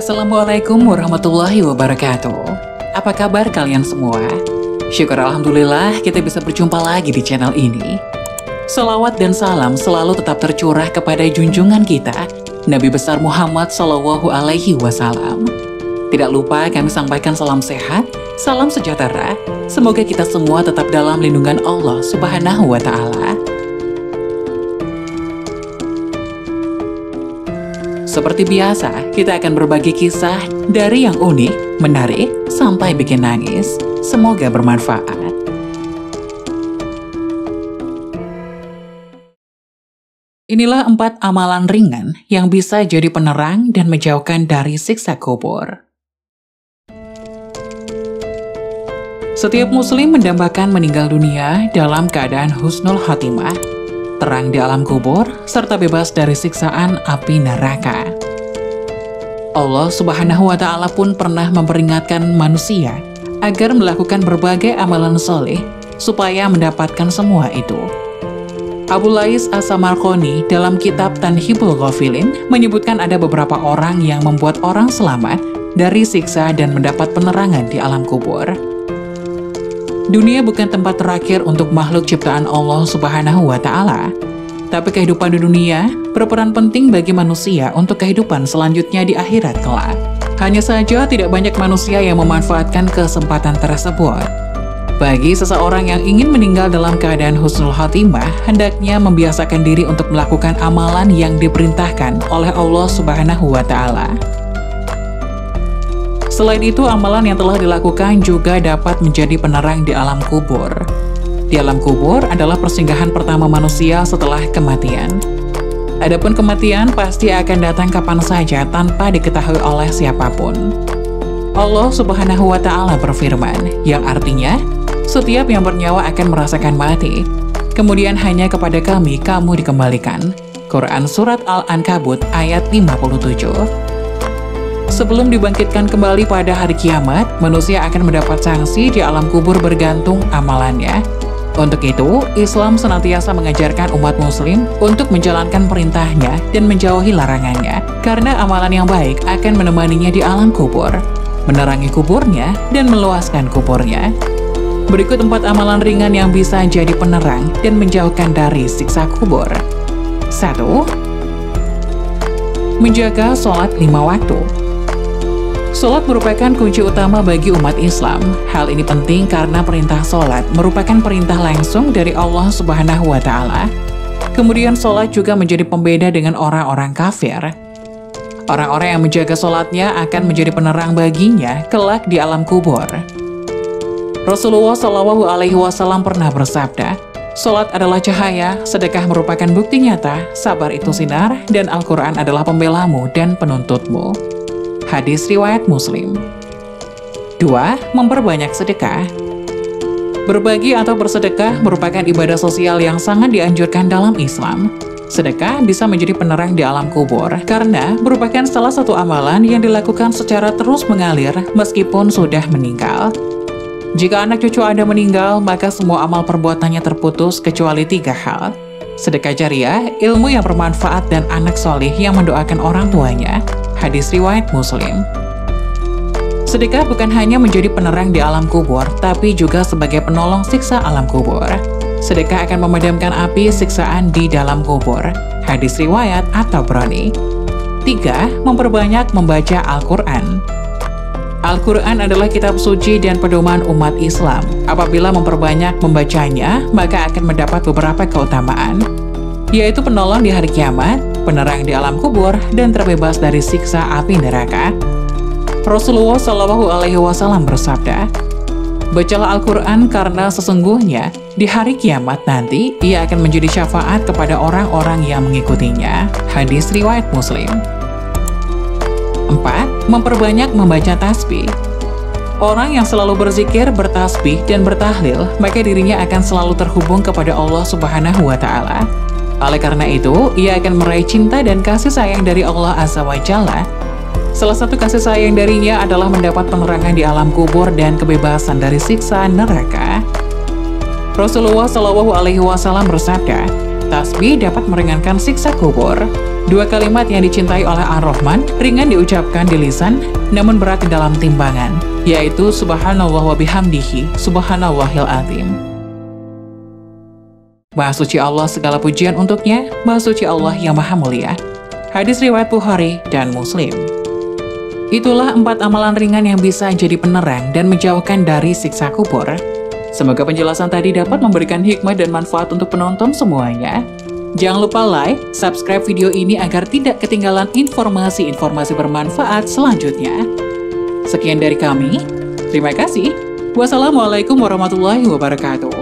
Assalamualaikum warahmatullahi wabarakatuh. Apa kabar kalian semua? Syukur alhamdulillah kita bisa berjumpa lagi di channel ini. Salawat dan salam selalu tetap tercurah kepada junjungan kita, Nabi besar Muhammad Shallallahu Alaihi Wasallam. Tidak lupa kami sampaikan salam sehat, salam sejahtera. Semoga kita semua tetap dalam lindungan Allah Subhanahu wa Ta'ala. Seperti biasa, kita akan berbagi kisah dari yang unik, menarik, sampai bikin nangis. Semoga bermanfaat. Inilah 4 amalan ringan yang bisa jadi penerang dan menjauhkan dari siksa kubur. Setiap muslim mendambakan meninggal dunia dalam keadaan husnul khotimah, terang di alam kubur, serta bebas dari siksaan api neraka. Allah Subhanahu wa Ta'ala pun pernah memperingatkan manusia agar melakukan berbagai amalan soleh supaya mendapatkan semua itu. Abu Lais As-Samarqani dalam kitab Tanhibul Ghafilin menyebutkan ada beberapa orang yang membuat orang selamat dari siksa dan mendapat penerangan di alam kubur. Dunia bukan tempat terakhir untuk makhluk ciptaan Allah Subhanahu wa Ta'ala, tapi kehidupan di dunia berperan penting bagi manusia untuk kehidupan selanjutnya di akhirat kelak. Hanya saja tidak banyak manusia yang memanfaatkan kesempatan tersebut. Bagi seseorang yang ingin meninggal dalam keadaan husnul khotimah, hendaknya membiasakan diri untuk melakukan amalan yang diperintahkan oleh Allah Subhanahu wa Ta'ala. Selain itu, amalan yang telah dilakukan juga dapat menjadi penerang di alam kubur. Di alam kubur adalah persinggahan pertama manusia setelah kematian. Adapun kematian pasti akan datang kapan saja tanpa diketahui oleh siapapun. Allah Subhanahu wa Ta'ala berfirman, yang artinya, setiap yang bernyawa akan merasakan mati. Kemudian hanya kepada kami kamu dikembalikan. Quran Surat Al-Ankabut ayat 57. Sebelum dibangkitkan kembali pada hari kiamat, manusia akan mendapat sanksi di alam kubur bergantung amalannya. Untuk itu, Islam senantiasa mengajarkan umat muslim untuk menjalankan perintahnya dan menjauhi larangannya, karena amalan yang baik akan menemaninya di alam kubur, menerangi kuburnya, dan meluaskan kuburnya. Berikut 4 amalan ringan yang bisa jadi penerang dan menjauhkan dari siksa kubur. 1. Menjaga sholat 5 waktu. Sholat merupakan kunci utama bagi umat Islam. Hal ini penting karena perintah sholat merupakan perintah langsung dari Allah Subhanahu wa Ta'ala. Kemudian sholat juga menjadi pembeda dengan orang-orang kafir. Orang-orang yang menjaga sholatnya akan menjadi penerang baginya kelak di alam kubur. Rasulullah Shallallahu Alaihi Wasallam pernah bersabda, sholat adalah cahaya, sedekah merupakan bukti nyata, sabar itu sinar, dan Al-Quran adalah pembelamu dan penuntutmu. Hadis riwayat Muslim. 2. Memperbanyak sedekah. Berbagi atau bersedekah merupakan ibadah sosial yang sangat dianjurkan dalam Islam. Sedekah bisa menjadi penerang di alam kubur karena merupakan salah satu amalan yang dilakukan secara terus mengalir meskipun sudah meninggal. Jika anak cucu Anda meninggal, maka semua amal perbuatannya terputus kecuali 3 hal. Sedekah jariah, ilmu yang bermanfaat, dan anak solih yang mendoakan orang tuanya. Hadis riwayat Muslim. Sedekah bukan hanya menjadi penerang di alam kubur, tapi juga sebagai penolong siksa alam kubur. Sedekah akan memadamkan api siksaan di dalam kubur. Hadis riwayat At-Tabrani. 3. Memperbanyak membaca Al-Quran. Al-Quran adalah kitab suci dan pedoman umat Islam. Apabila memperbanyak membacanya, maka akan mendapat beberapa keutamaan, yaitu penolong di hari kiamat, penerang di alam kubur, dan terbebas dari siksa api neraka. Rasulullah Shallallahu Alaihi Wasallam bersabda, bacalah Al-Quran karena sesungguhnya di hari kiamat nanti ia akan menjadi syafaat kepada orang-orang yang mengikutinya. Hadis riwayat Muslim. 4. Memperbanyak membaca tasbih. Orang yang selalu berzikir, bertasbih, dan bertahlil, maka dirinya akan selalu terhubung kepada Allah Subhanahu wa Ta'ala. Oleh karena itu, ia akan meraih cinta dan kasih sayang dari Allah Azza wa Jalla. Salah satu kasih sayang darinya adalah mendapat penerangan di alam kubur dan kebebasan dari siksa neraka. Rasulullah Shallallahu Alaihi Wasallam bersabda, Tasbih dapat meringankan siksa kubur. Dua kalimat yang dicintai oleh Ar-Rahman ringan diucapkan di lisan, namun berat di dalam timbangan, yaitu Subhanallah wa bihamdihi, Subhanallahil azim. Maha suci Allah, segala pujian untuknya, Maha suci Allah yang maha mulia. Hadis riwayat Bukhari dan Muslim. Itulah 4 amalan ringan yang bisa jadi penerang dan menjauhkan dari siksa kubur. Semoga penjelasan tadi dapat memberikan hikmah dan manfaat untuk penonton semuanya. Jangan lupa like, subscribe video ini agar tidak ketinggalan informasi-informasi bermanfaat selanjutnya. Sekian dari kami, terima kasih. Wassalamualaikum warahmatullahi wabarakatuh.